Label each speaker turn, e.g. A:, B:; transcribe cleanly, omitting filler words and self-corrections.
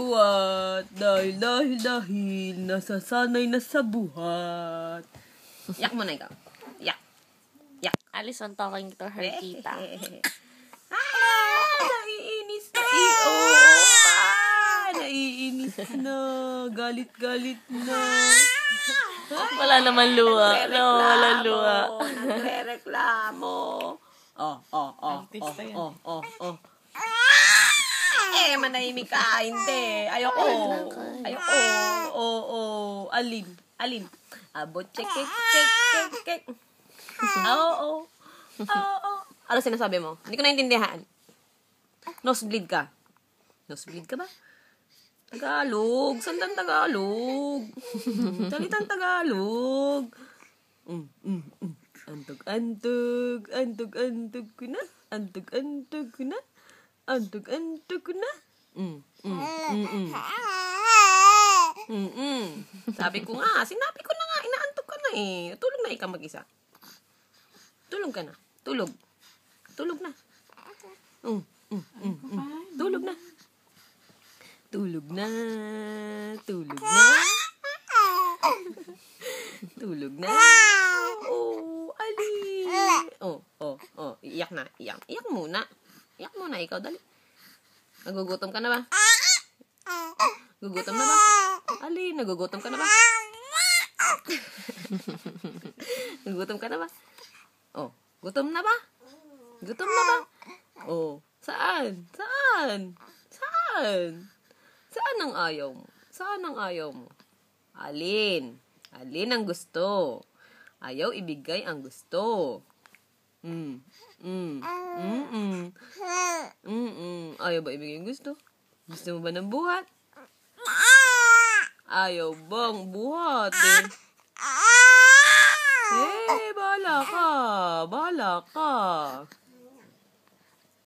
A: buhat. Dahil nasasanay na sa buhat. Yak mo na ikaw. Yak.
B: Alison talking to her tita.
A: Naiinis na. Naiinis na. Galit na.
B: Wala naman luha. Wala luha.
A: Nagre-reklamo.
B: Artista yan.
A: Manahimik ka. Hindi. Ayoko. Alin. Abo, check. Oo. Ano sinasabi mo? Hindi ko naintindihan. Nosebleed ka. Nosebleed ka ba? Tagalog. Salitang Tagalog. Salitang Tagalog. Antog ko na. Sabi ko nga, sinabi ko na nga, inaantok ka na eh. Tulog na ikaw mag-isa. Tulog ka na. Tulog na. Tulog na. Oh, ali. Iyak na. Iyak muna ikaw, dali. Nagugutom ka na ba? Nagugutom na ba? Ali, nagugutom ka na ba? Nagugutom ka na ba? Oh, gutom na ba? Oh, saan? Saan ang ayaw mo? Alin ang gusto? Ayaw ibigay ang gusto. Ayaw ba ibigay ang gusto? Gusto mo ba ng buhat? Ayaw bang buhat eh? Bahala ka.